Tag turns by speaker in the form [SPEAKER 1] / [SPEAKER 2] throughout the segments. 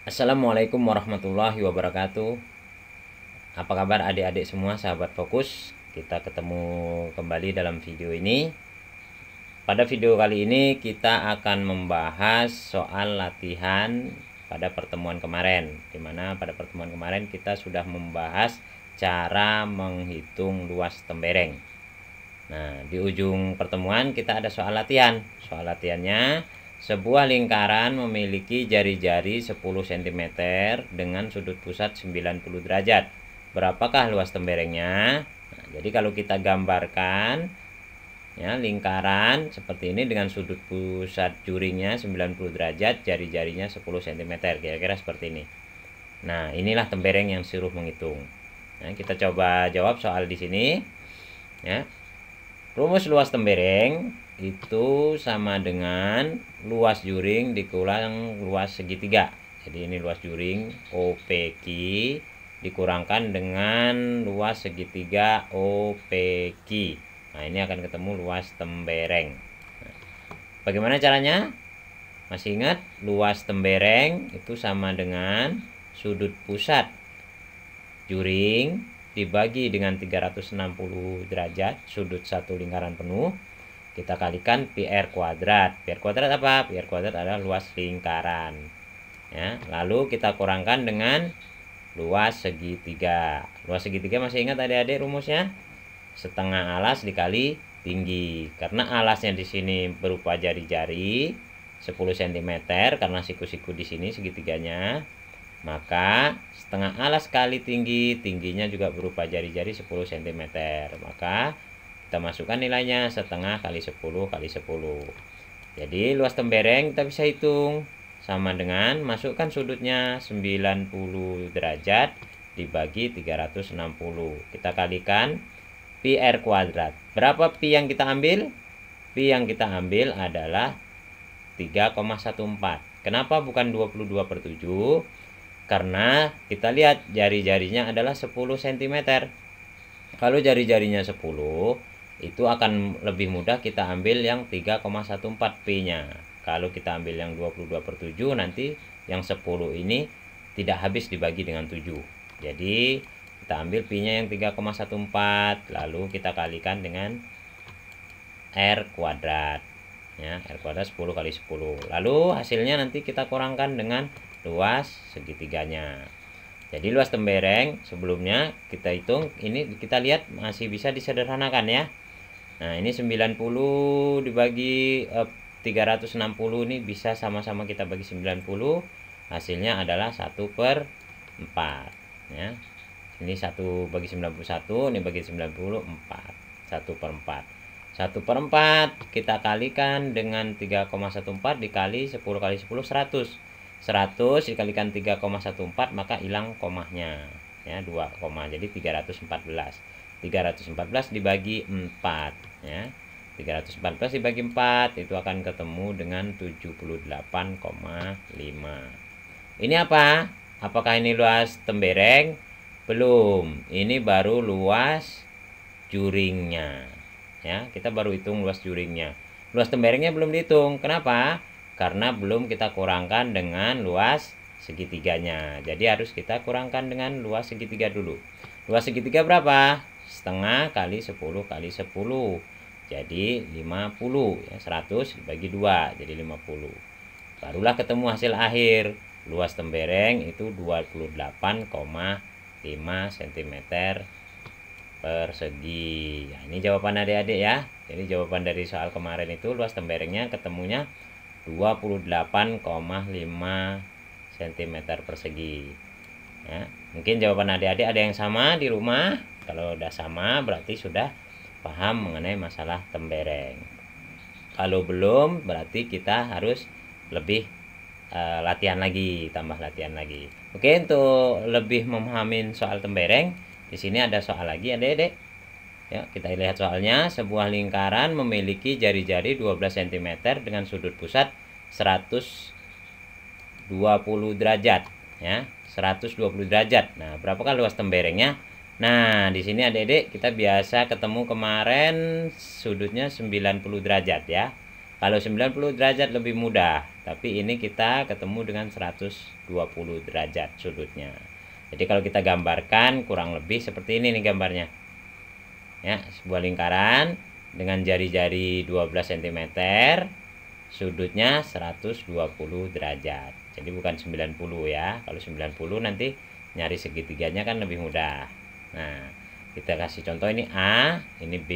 [SPEAKER 1] Assalamualaikum warahmatullahi wabarakatuh. Apa kabar adik-adik semua, sahabat fokus? Kita ketemu kembali dalam video ini. Pada video kali ini kita akan membahas soal latihan pada pertemuan kemarin, dimana pada pertemuan kemarin kita sudah membahas cara menghitung luas tembereng. Nah, di ujung pertemuan kita ada soal latihan. Soal latihannya, sebuah lingkaran memiliki jari-jari 10 cm dengan sudut pusat 90 derajat. Berapakah luas temberengnya? Nah, jadi kalau kita gambarkan ya, lingkaran seperti ini dengan sudut pusat juringnya 90 derajat, jari-jarinya 10 cm, kira-kira seperti ini. Nah, inilah tembereng yang disuruh menghitung. Nah, kita coba jawab soal di sini. Ya. Rumus luas tembereng itu sama dengan luas juring dikurang luas segitiga. Jadi ini luas juring OPQ dikurangkan dengan luas segitiga OPQ. Nah, ini akan ketemu luas tembereng. Nah, bagaimana caranya? Masih ingat, luas tembereng itu sama dengan sudut pusat juring dibagi dengan 360 derajat sudut satu lingkaran penuh, kita kalikan PR kuadrat. PR kuadrat apa? PR kuadrat adalah luas lingkaran. Ya, lalu kita kurangkan dengan luas segitiga. Luas segitiga masih ingat adik-adik rumusnya? Setengah alas dikali tinggi. Karena alasnya di sini berupa jari-jari 10 cm karena siku-siku di sini segitiganya. Maka setengah alas kali tinggi, tingginya juga berupa jari-jari 10 cm. Maka kita masukkan nilainya setengah kali 10 kali 10. Jadi luas tembereng kita bisa hitung sama dengan masukkan sudutnya 90 derajat dibagi 360. Kita kalikan PR kuadrat. Berapa pi yang kita ambil? Pi yang kita ambil adalah 3,14. Kenapa bukan 22/7? Karena kita lihat jari-jarinya adalah 10 cm. Kalau jari-jarinya 10, itu akan lebih mudah kita ambil yang 3,14 P-nya. Kalau kita ambil yang 22/7, nanti yang 10 ini tidak habis dibagi dengan 7. Jadi kita ambil P-nya yang 3,14, lalu kita kalikan dengan R kuadrat. Ya, R kuadrat 10 kali 10. Lalu hasilnya nanti kita kurangkan dengan luas segitiganya. Jadi luas tembereng sebelumnya kita hitung, ini kita lihat masih bisa disederhanakan ya. Nah, ini 90 dibagi 360 ini bisa sama-sama kita bagi 90. Hasilnya adalah 1/4 ya. Ini 1 bagi 91, ini bagi 94. 1/4. 1/4 kita kalikan dengan 3,14 dikali 10 kali 10, 100. 100 dikalikan 3,14 maka hilang komanya ya, 2 koma, jadi 314. 314 dibagi 4 ya. 314 dibagi 4 itu akan ketemu dengan 78,5. Ini apa? Apakah ini luas tembereng? Belum. Ini baru luas juringnya. Ya, kita baru hitung luas juringnya. Luas temberengnya belum dihitung. Kenapa? Karena belum kita kurangkan dengan luas segitiganya. Jadi harus kita kurangkan dengan luas segitiga dulu. Luas segitiga berapa? Setengah kali 10 kali 10. Jadi 50 ya, 100 dibagi 2 jadi 50. Barulah ketemu hasil akhir. Luas tembereng itu 28,5 cm persegi. Nah, ini jawaban adik-adik ya. Jadi jawaban dari soal kemarin itu luas temberengnya ketemunya 28,5 cm persegi. Ya, mungkin jawaban adik-adik ada yang sama di rumah. Kalau udah sama berarti sudah paham mengenai masalah tembereng. Kalau belum berarti kita harus lebih latihan lagi, tambah latihan lagi. Oke, untuk lebih memahami soal tembereng, di sini ada soal lagi adik-adik. Ya, kita lihat soalnya. Sebuah lingkaran memiliki jari-jari 12 cm dengan sudut pusat 120 derajat ya, 120 derajat. Nah, berapakah luas temberengnya? Nah, di sini adik-adik kita biasa ketemu kemarin sudutnya 90 derajat ya. Kalau 90 derajat lebih mudah, tapi ini kita ketemu dengan 120 derajat sudutnya. Jadi kalau kita gambarkan kurang lebih seperti ini nih gambarnya. Ya, sebuah lingkaran dengan jari-jari 12 cm, sudutnya 120 derajat. Jadi bukan 90 ya. Kalau 90 nanti nyari segitiganya kan lebih mudah. Nah, kita kasih contoh, ini A, ini B.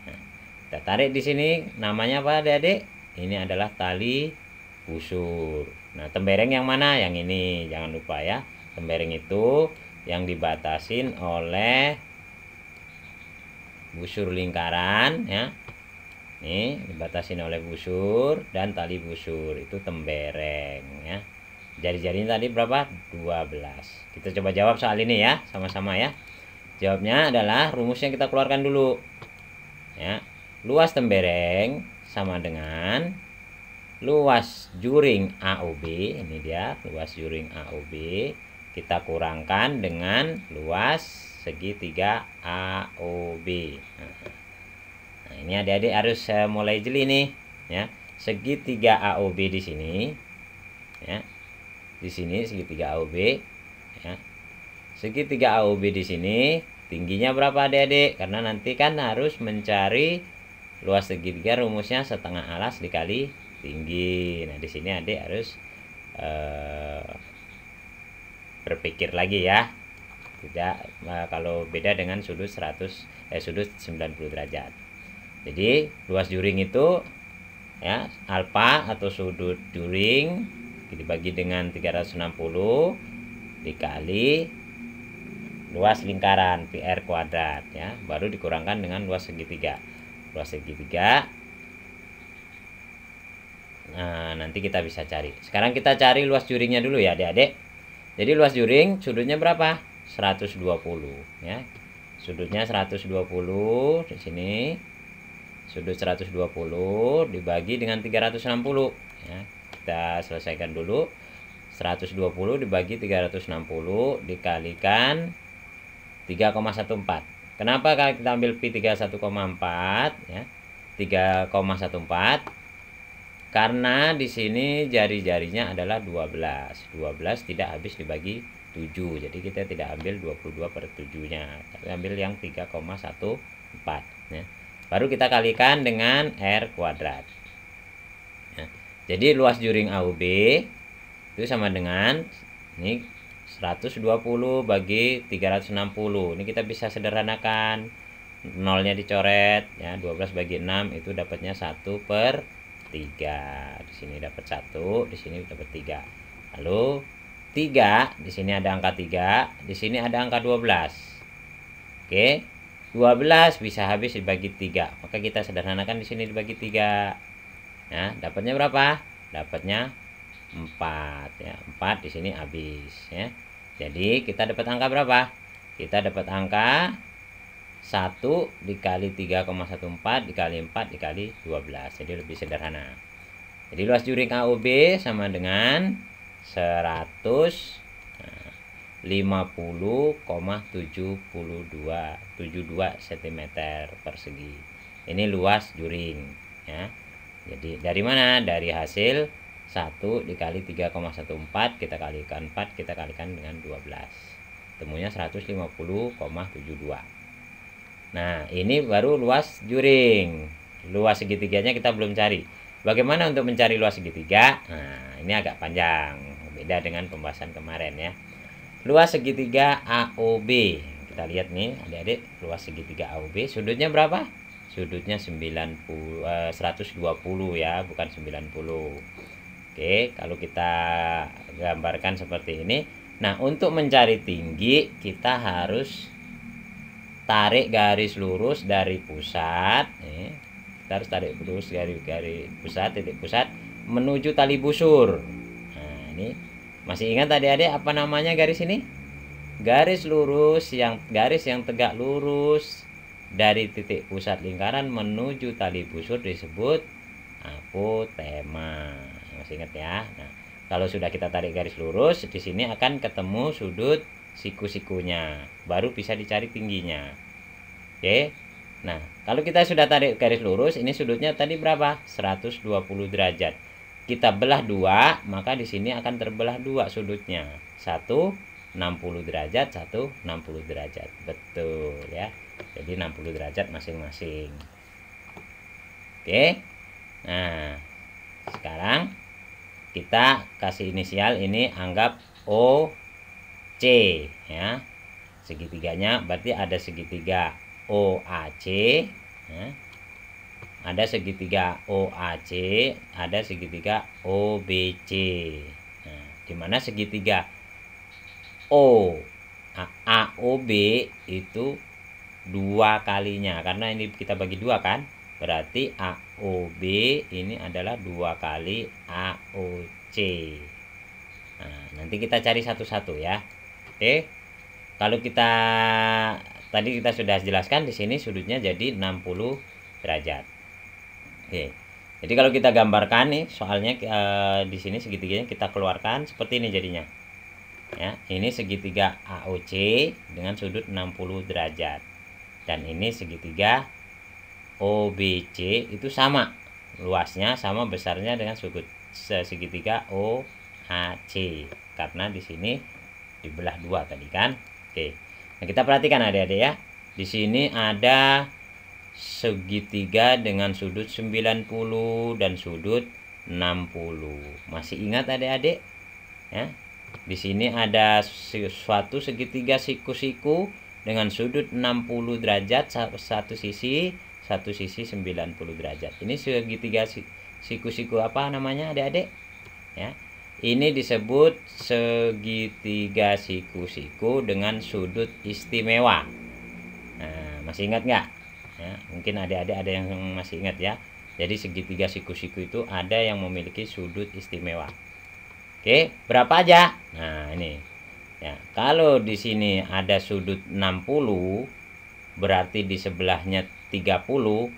[SPEAKER 1] Nah, kita tarik di sini, namanya apa adik-adik? Ini adalah tali busur. Nah, tembereng yang mana? Yang ini, jangan lupa ya. Tembereng itu yang dibatasin oleh busur lingkaran ya. Nih, dibatasin oleh busur dan tali busur, itu tembereng ya. Jari-jarinya tadi berapa? 12. Kita coba jawab soal ini ya, sama-sama ya. Jawabnya adalah rumusnya kita keluarkan dulu. Ya. Luas tembereng sama dengan luas juring AOB, ini dia luas juring AOB, kita kurangkan dengan luas segitiga AOB. Nah, ini adik-adik harus mulai jeli nih ya. Segitiga AOB di sini ya. Di sini segitiga AOB ya. Segitiga AOB di sini tingginya berapa adik-adik? Karena nanti kan harus mencari luas segitiga, rumusnya setengah alas dikali tinggi. Nah, di sini adik harus berpikir lagi ya. Tidak kalau beda dengan sudut 90 derajat. Jadi luas juring itu ya, alfa atau sudut juring dibagi dengan 360 dikali luas lingkaran PR kuadrat ya, baru dikurangkan dengan luas segitiga. Luas segitiga. Nah, nanti kita bisa cari. Sekarang kita cari luas juringnya dulu ya, adik-adik. Jadi luas juring sudutnya berapa? 120 ya. Sudutnya 120 di sini. Sudut 120 dibagi dengan 360 ya. Kita selesaikan dulu. 120 dibagi 360 dikalikan 3,14. Kenapa kita ambil Pi 31,4 ya? 3,14 karena di sini jari-jarinya adalah 12. 12 tidak habis dibagi 7. Jadi kita tidak ambil 22/7-nya, tapi ambil yang 3,14 ya. Baru kita kalikan dengan R kuadrat. Ya. Jadi luas juring AOB itu sama dengan ini 120 bagi 360. Ini kita bisa sederhanakan. Nolnya dicoret ya, 12 bagi 6 itu dapatnya 1/3. Di sini dapat 1, di sini dapat 3. Lalu 3, di sini ada angka 3, di sini ada angka 12. Oke. 12 bisa habis dibagi 3. Maka kita sederhanakan di sini dibagi 3. Nah, dapatnya berapa? Dapatnya 4 ya. 4 di sini habis ya. Jadi kita dapat angka berapa? Kita dapat angka 1 dikali 3,14 dikali 4 dikali 12. Jadi lebih sederhana. Jadi luas juring AOB sama dengan 150,72 cm persegi. Ini luas juring ya. Jadi dari mana? Dari hasil 1 dikali 3,14 kita kalikan 4 kita kalikan dengan 12. Temunya 150,72. Nah, ini baru luas juring. Luas segitiganya kita belum cari. Bagaimana untuk mencari luas segitiga? Nah, ini agak panjang. Beda dengan pembahasan kemarin ya. Luas segitiga AOB. Kita lihat nih, adik-adik, luas segitiga AOB. Sudutnya berapa? Sudutnya 120 ya, bukan 90. Oke, kalau kita gambarkan seperti ini. Nah, untuk mencari tinggi kita harus tarik garis lurus dari pusat. Kita harus tarik lurus garis pusat, titik pusat menuju tali busur. Nah, ini masih ingat adik-adik apa namanya garis ini? Garis lurus garis yang tegak lurus dari titik pusat lingkaran menuju tali busur disebut apotema. Masih ingat ya? Nah, kalau sudah kita tarik garis lurus, di sini akan ketemu sudut siku-sikunya, baru bisa dicari tingginya. Oke. Nah, kalau kita sudah tarik garis lurus, ini sudutnya tadi berapa? 120 derajat. Kita belah 2, maka di sini akan terbelah 2 sudutnya. Satu 60 derajat, satu 60 derajat. Betul ya. Jadi 60 derajat masing-masing. Oke. Nah, sekarang kita kasih inisial, ini anggap OC ya. Segitiganya berarti ada segitiga OAC ya. Ada segitiga OAC, ada segitiga OBC. Nah, dimana segitiga AOB itu 2 kalinya, karena ini kita bagi 2 kan, berarti AOB ini adalah 2 kali AOC. Nah, nanti kita cari satu-satu ya. Oke. Kalau kita tadi kita sudah jelaskan, di sini sudutnya jadi 60 derajat. Oke. Jadi kalau kita gambarkan nih soalnya di sini segitiganya kita keluarkan seperti ini jadinya. Ya, ini segitiga AOC dengan sudut 60 derajat. Dan ini segitiga OBC itu sama luasnya, sama besarnya dengan sudut segitiga OAC. Karena di sini dibelah 2 tadi kan. Oke. Nah, kita perhatikan adik-adik ya. Di sini ada segitiga dengan sudut 90 dan sudut 60. Masih ingat adik-adik? Ya. Di sini ada suatu segitiga siku-siku dengan sudut 60 derajat satu sisi 90 derajat. Ini segitiga siku-siku apa namanya adik-adik? Ya. Ini disebut segitiga siku-siku dengan sudut istimewa. Nah, masih ingat nggak? Ya, mungkin adik-adik ada yang masih ingat ya. Jadi segitiga siku-siku itu ada yang memiliki sudut istimewa. Oke, berapa aja? Nah, ini. Ya, kalau di sini ada sudut 60, berarti di sebelahnya 30,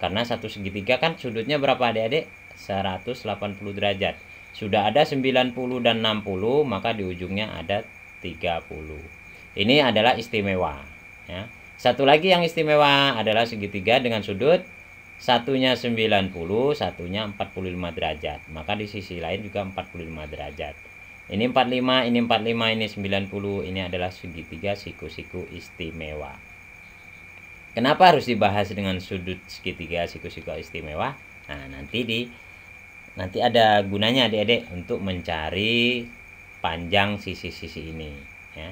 [SPEAKER 1] karena satu segitiga kan sudutnya berapa adik-adik? 180 derajat. Sudah ada 90 dan 60, maka di ujungnya ada 30. Ini adalah istimewa. Ya. Satu lagi yang istimewa adalah segitiga dengan sudut satunya 90, satunya 45 derajat. Maka di sisi lain juga 45 derajat. Ini 45, ini 45, ini 90. Ini adalah segitiga siku-siku istimewa. Kenapa harus dibahas dengan sudut segitiga siku-siku istimewa? Nah, nanti ada gunanya adik-adik untuk mencari panjang sisi-sisi ini ya.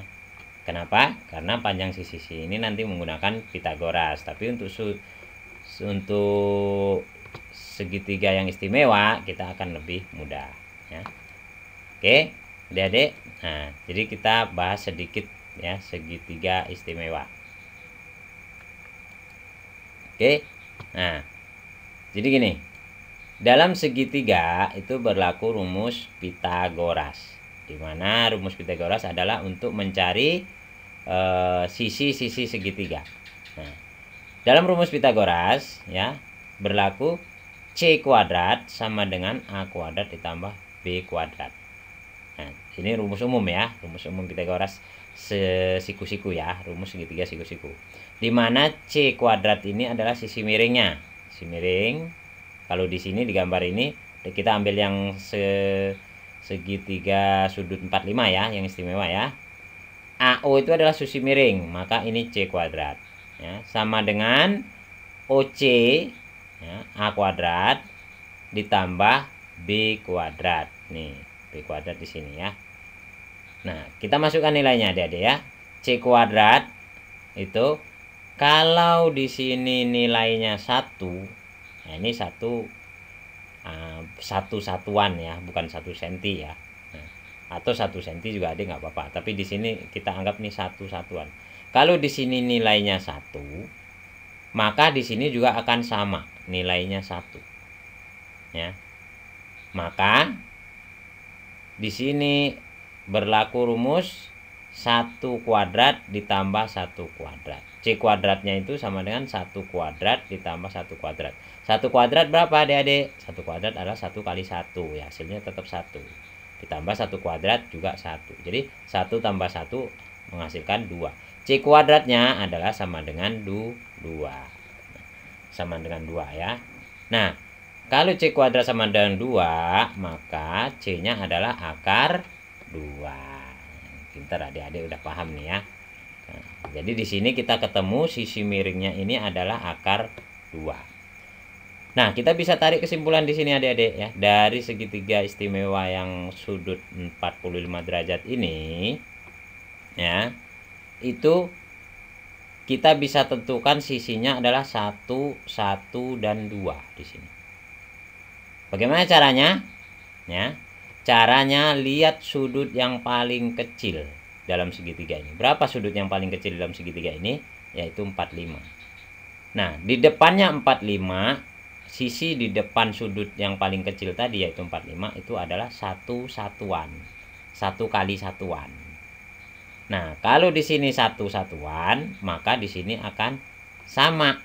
[SPEAKER 1] Kenapa? Karena panjang sisi-sisi ini nanti menggunakan Pitagoras, tapi untuk segitiga yang istimewa kita akan lebih mudah ya. Oke adik-adik. Nah, jadi kita bahas sedikit ya segitiga istimewa. Oke. Nah, jadi gini. Dalam segitiga itu berlaku rumus Pitagoras, di mana rumus Pitagoras adalah untuk mencari sisi-sisi segitiga. Nah, dalam rumus Pitagoras ya berlaku C kuadrat sama dengan A kuadrat ditambah B kuadrat. Nah, ini rumus umum ya, rumus umum Pitagoras siku-siku ya, rumus segitiga siku-siku. Di mana C kuadrat ini adalah sisi miringnya, sisi miring. Kalau di sini di gambar ini kita ambil yang segitiga sudut 45 ya, yang istimewa ya. AO itu adalah sisi miring, maka ini C kuadrat ya, sama dengan OC ya, A kuadrat ditambah B kuadrat. Nih, B kuadrat di sini ya. Nah, kita masukkan nilainya adik-adik ya. C kuadrat itu kalau di sini nilainya 1, nah, ini satu satuan ya, bukan 1 senti ya. Nah, atau 1 senti juga ada nggak apa-apa. Tapi di sini kita anggap nih satu satuan. Kalau di sini nilainya 1, maka di sini juga akan sama nilainya 1. Ya. Maka di sini berlaku rumus 1 kuadrat ditambah 1 kuadrat. C kuadratnya itu sama dengan 1 kuadrat ditambah 1 kuadrat. 1 kuadrat berapa adik-adik? 1 kuadrat adalah 1 kali 1 ya, hasilnya tetap 1. Ditambah 1 kuadrat juga 1. Jadi 1 tambah 1 menghasilkan 2. C kuadratnya adalah sama dengan 2. sama dengan 2 ya. Nah, kalau C kuadrat sama dengan 2, maka C-nya adalah akar 2. Pintar adik-adik udah paham nih ya. Nah, jadi di sini kita ketemu sisi miringnya ini adalah akar 2. Nah, kita bisa tarik kesimpulan di sini adik-adik ya. Dari segitiga istimewa yang sudut 45 derajat ini ya, itu kita bisa tentukan sisinya adalah 1, 1 dan 2 di sini. Bagaimana caranya? Ya. Caranya lihat sudut yang paling kecil dalam segitiga ini. Berapa sudut yang paling kecil dalam segitiga ini? Yaitu 45. Nah, di depannya 45, sisi di depan sudut yang paling kecil tadi yaitu 45 itu adalah 1 satuan. 1 kali satuan. Nah, kalau di sini 1 satuan, maka di sini akan sama.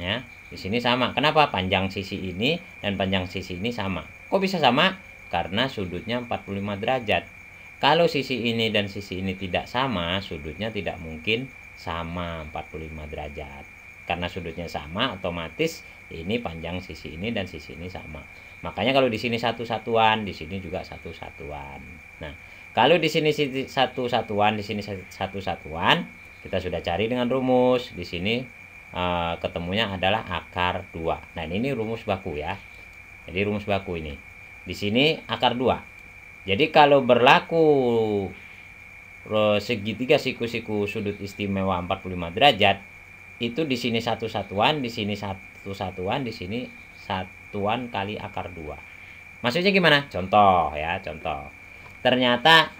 [SPEAKER 1] Ya, di sini sama. Kenapa? Panjang sisi ini dan panjang sisi ini sama. Kok bisa sama? Karena sudutnya 45 derajat. Kalau sisi ini dan sisi ini tidak sama, sudutnya tidak mungkin sama 45 derajat. Karena sudutnya sama, otomatis ini panjang sisi ini dan sisi ini sama. Makanya kalau di sini 1 satuan, di sini juga 1 satuan. Nah, kalau di sini 1 satuan, di sini 1 satuan, kita sudah cari dengan rumus. Di sini ketemunya adalah akar 2. Nah, ini rumus baku ya. Jadi rumus baku ini. Di sini akar 2. Jadi kalau berlaku segitiga siku-siku sudut istimewa 45 derajat, itu di sini 1 satuan, di sini 1 satuan, di sini satuan kali akar 2. Maksudnya gimana? Contoh ya, contoh. Ternyata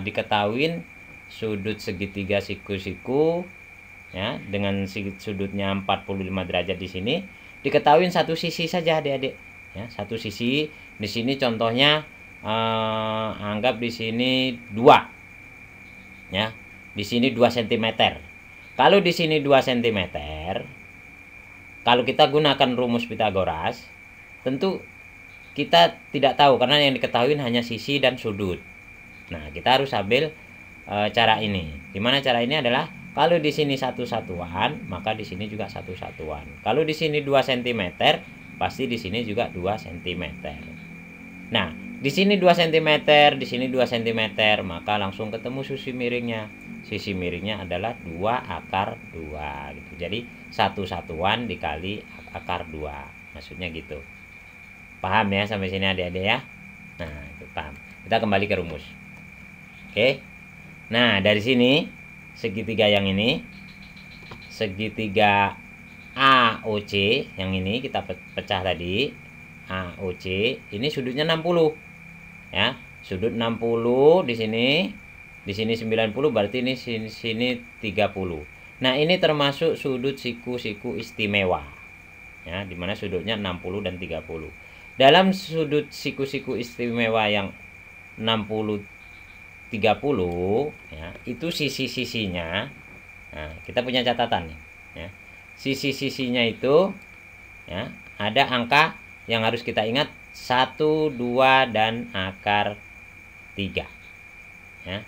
[SPEAKER 1] diketahuin sudut segitiga siku-siku ya dengan sudutnya 45 derajat di sini, diketahuin satu sisi saja adik-adik ya, satu sisi. Di sini contohnya anggap di sini 2 ya, di sini 2 cm. Kalau di sini 2 cm, kalau kita gunakan rumus Pitagoras, tentu kita tidak tahu karena yang diketahui hanya sisi dan sudut. Nah, kita harus ambil cara ini. Dimana cara ini adalah kalau di sini 1 satuan, maka di sini juga 1 satuan. Kalau di sini 2 cm, pasti di sini juga 2 cm. Nah, di sini 2 cm, di sini 2 cm, maka langsung ketemu sisi miringnya. Sisi miringnya adalah 2 akar 2 gitu. Jadi 1 satuan dikali akar 2. Maksudnya gitu. Paham ya sampai sini adik-adik ya? Nah, itu paham. Kita kembali ke rumus. Oke. Nah, dari sini segitiga yang ini, segitiga AOC yang ini kita pecah tadi, AOC ini sudutnya 60 ya, sudut 60 di sini 90, berarti ini sini 30. Nah, ini termasuk sudut siku-siku istimewa ya, dimana sudutnya 60 dan 30. Dalam sudut siku-siku istimewa yang 60 30 ya, itu sisi-sisinya. Nah, kita punya catatan nih ya. Sisi-sisinya itu ya, ada angka yang harus kita ingat 1, 2 dan akar 3 ya.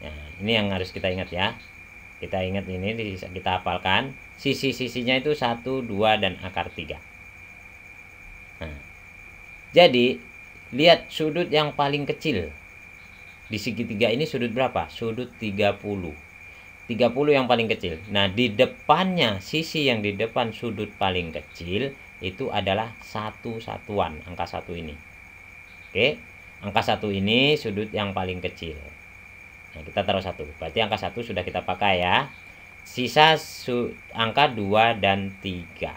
[SPEAKER 1] Nah, ini yang harus kita ingat ya. Kita ingat ini, kita hafalkan. Sisi-sisinya itu 1, 2 dan akar 3. Nah, jadi lihat sudut yang paling kecil. Di segitiga ini sudut berapa? Sudut 30. 30 yang paling kecil. Nah, di depannya, sisi yang di depan sudut paling kecil itu adalah 1 satuan, angka 1 ini. Oke, angka 1 ini sudut yang paling kecil. Nah, kita taruh 1. Berarti angka 1 sudah kita pakai ya. Sisa angka 2 dan 3.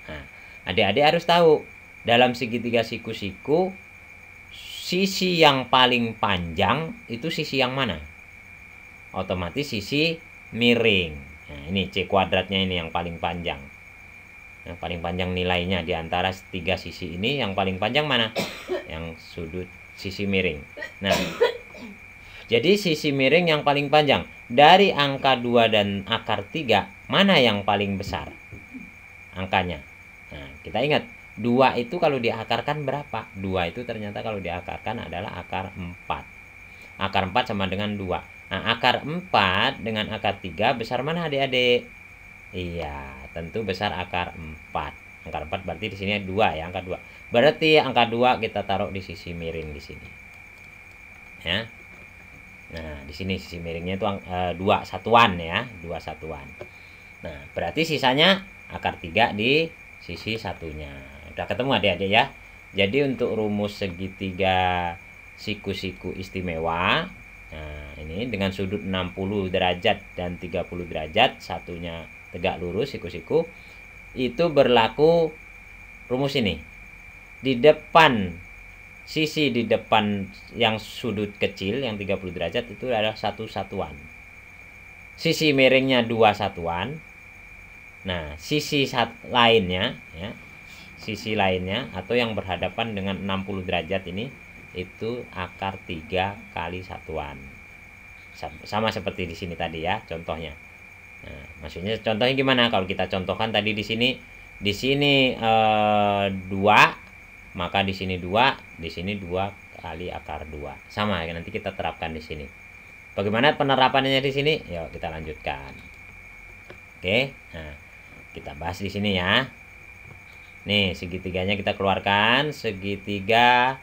[SPEAKER 1] Nah, adik-adik harus tahu, dalam segitiga siku-siku, sisi yang paling panjang itu sisi yang mana? Otomatis sisi miring. Nah, ini C kuadratnya ini yang paling panjang. Yang paling panjang nilainya di antara 3 sisi ini, yang paling panjang mana? Yang sudut sisi miring. Nah, jadi sisi miring yang paling panjang. Dari angka 2 dan akar 3, mana yang paling besar angkanya? Nah, kita ingat, 2 itu kalau diakarkan berapa? 2 itu ternyata kalau diakarkan adalah akar 4. Akar 4 sama dengan 2. Nah, akar 4 dengan akar 3 besar mana adik-adik? Iya, tentu besar akar 4. Akar 4 berarti di sini 2 ya, angka 2. Berarti angka 2 kita taruh di sisi miring di sini. Ya. Nah, di sini sisi miringnya itu 2 satuan ya, 2 satuan. Nah, berarti sisanya akar 3 di sisi satunya. Udah ketemu adik-adik ya. Jadi untuk rumus segitiga siku-siku istimewa, nah ini dengan sudut 60 derajat dan 30 derajat, satunya tegak lurus siku-siku, itu berlaku rumus ini. Di depan sisi di depan yang sudut kecil yang 30 derajat itu adalah satu satuan. Sisi miringnya 2 satuan. Nah, sisi lainnya ya, sisi lainnya atau yang berhadapan dengan 60 derajat ini itu akar 3 kali satuan. Sama seperti di sini tadi ya contohnya. Nah, maksudnya contohnya gimana? Kalau kita contohkan tadi di sini 2, maka di sini 2, di sini 2 kali akar 2. Sama ya, nanti kita terapkan di sini. Bagaimana penerapannya di sini? Yuk kita lanjutkan. Oke. Nah, kita bahas di sini ya. Nih, segitiganya kita keluarkan, segitiga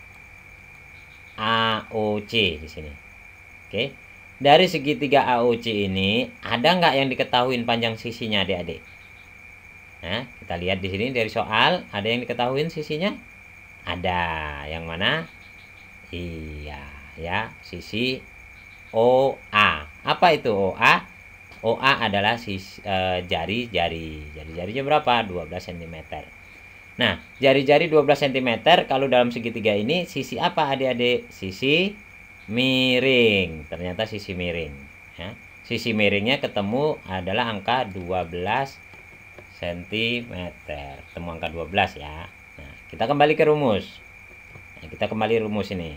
[SPEAKER 1] AOC di sini. Oke. Dari segitiga AOC ini ada nggak yang diketahui panjang sisinya, adik-adik? Nah, kita lihat di sini dari soal, ada yang diketahui sisinya? Ada. Yang mana? Iya, ya, sisi OA. Apa itu OA? OA adalah sisi jari-jari. Jari-jarinya berapa? 12 cm. Nah, jari-jari 12 cm kalau dalam segitiga ini sisi apa adik-adik? Sisi miring. Ternyata sisi miring. Ya. Sisi miringnya ketemu adalah angka 12 cm. Ketemu angka 12 ya. Nah, kita kembali ke rumus. Nah, kita kembali rumus ini.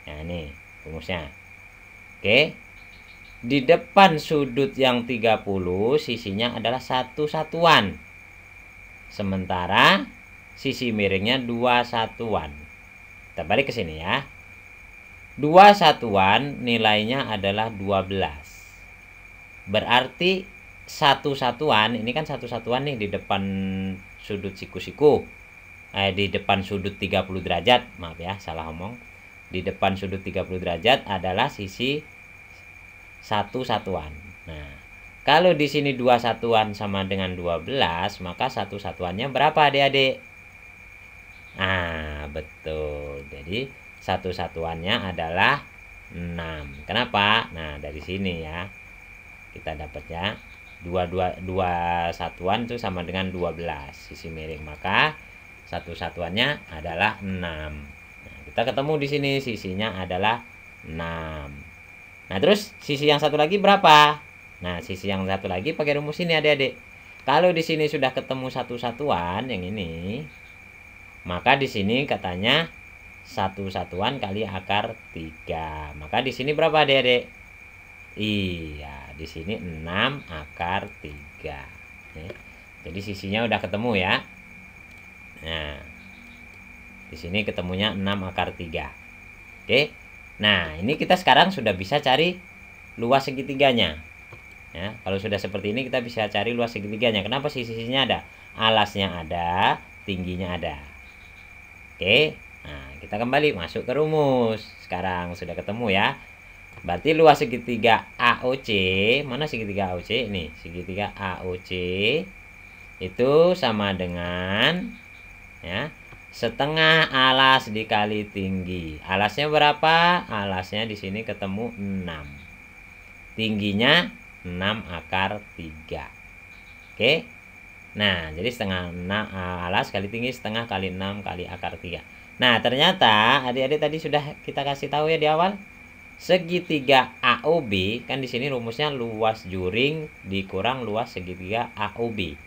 [SPEAKER 1] Nah, ini rumusnya. Oke. Di depan sudut yang 30 sisinya adalah satu satuan. Sementara sisi miringnya 2 satuan. Kita balik ke sini ya. 2 satuan nilainya adalah 12. Berarti satu satuan, ini kan satu satuan nih di depan sudut siku-siku. Di depan sudut 30 derajat, maaf ya, salah ngomong. Di depan sudut 30 derajat adalah sisi satu satuan. Nah, kalau di sini 2 satuan sama dengan 12, maka satu satuannya berapa adik-adik? Ah, betul. Jadi satu satuannya adalah 6. Kenapa? Nah, dari sini ya. Kita dapatnya 2 satuan itu sama dengan 12 sisi miring. Maka satu satuannya adalah 6. Nah, kita ketemu di sini sisinya adalah 6. Nah, terus sisi yang satu lagi berapa? Nah, sisi yang satu lagi pakai rumus ini adik-adik. Kalau di sini sudah ketemu satu satuan yang ini, maka di sini katanya satu satuan kali akar 3. Maka di sini berapa adik-adik? Iya, di sini 6 akar 3. Jadi sisinya udah ketemu ya. Nah, di sini ketemunya 6 akar 3. Oke. Nah, ini kita sekarang sudah bisa cari luas segitiganya. Ya, kalau sudah seperti ini kita bisa cari luas segitiganya. Kenapa sisinya ada? Alasnya ada, tingginya ada. Oke. Nah, kita kembali masuk ke rumus. Sekarang sudah ketemu ya. Berarti luas segitiga AOC, mana segitiga AOC? Ini, segitiga AOC itu sama dengan ya, setengah alas dikali tinggi. Alasnya berapa? Alasnya di sini ketemu 6. Tingginya 6 akar 3. Oke. Nah, jadi setengah 6 alas kali tinggi setengah kali 6 kali akar 3. Nah, ternyata adik-adik tadi sudah kita kasih tahu ya di awal. Segitiga AOB kan di sini rumusnya luas juring dikurang luas segitiga AOB.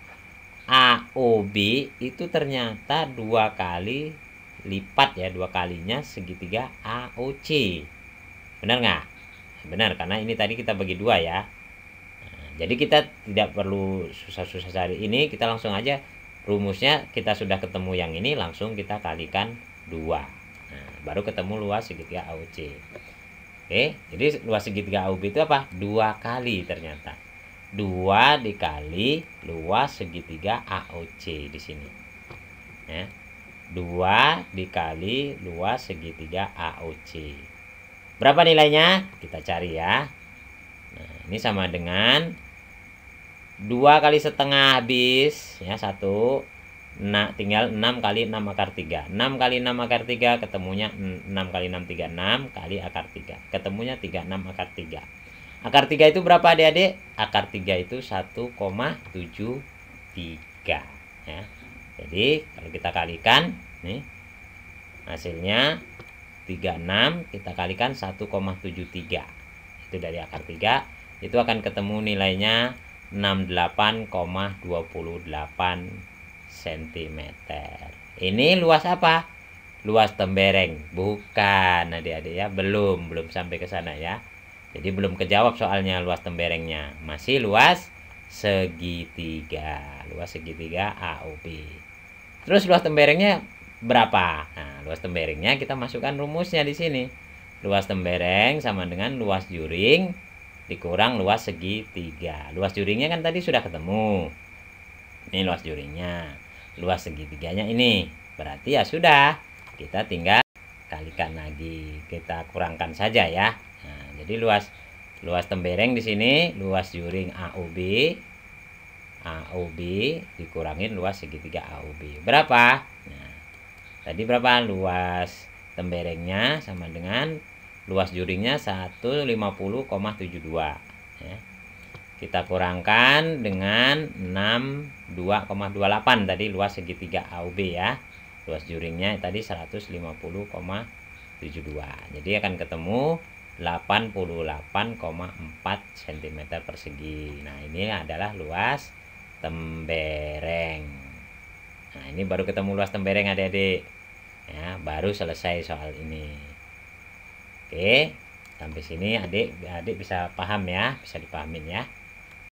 [SPEAKER 1] AOB itu ternyata 2 kali lipat ya, 2 kalinya segitiga AOC. Benar nggak? Benar, karena ini tadi kita bagi 2 ya. Nah, jadi kita tidak perlu susah-susah cari ini, kita langsung aja rumusnya kita sudah ketemu yang ini, langsung kita kalikan 2. Nah, baru ketemu luas segitiga AOC. Oke, jadi luas segitiga AOB itu apa? 2 kali ternyata. 2 dikali luas segitiga AOC di sini. Ya. 2 dikali luas segitiga AOC. Berapa nilainya? Kita cari ya. Nah, ini sama dengan 2 kali setengah habis ya, 1. Nah, tinggal 6 kali 6 akar 3. 6 kali 6 akar 3 ketemunya 6 kali 6 36 kali akar 3. Ketemunya 36 akar 3. Akar 3 itu berapa adik-adik? Akar 3 itu 1,73 ya. Jadi kalau kita kalikan nih hasilnya 36 kita kalikan 1,73. Itu dari akar 3 itu akan ketemu nilainya 68,28 cm. Ini luas apa? Luas tembereng. Bukan adik-adik ya, belum sampai ke sana ya. Jadi belum kejawab soalnya luas temberengnya. Masih luas segitiga. Luas segitiga AOB. Terus luas temberengnya berapa? Nah, luas temberengnya kita masukkan rumusnya di sini. Luas tembereng sama dengan luas juring dikurang luas segitiga. Luas juringnya kan tadi sudah ketemu. Ini luas juringnya. Luas segitiganya ini. Berarti ya sudah. Kita tinggal kalikan lagi. Kita kurangkan saja ya. Nah, jadi luas tembereng di sini luas juring AOB dikurangin luas segitiga AOB. Berapa? Nah, tadi berapa? Luas temberengnya sama dengan luas juringnya 150,72 ya. Kita kurangkan dengan 62,28 tadi luas segitiga AOB ya. Luas juringnya tadi 150,72. Jadi akan ketemu 88,4 cm persegi. Nah, ini adalah luas tembereng. Nah, ini baru ketemu luas tembereng adik-adik. Ya, baru selesai soal ini. Oke, sampai sini adik bisa paham ya, bisa dipahamin ya.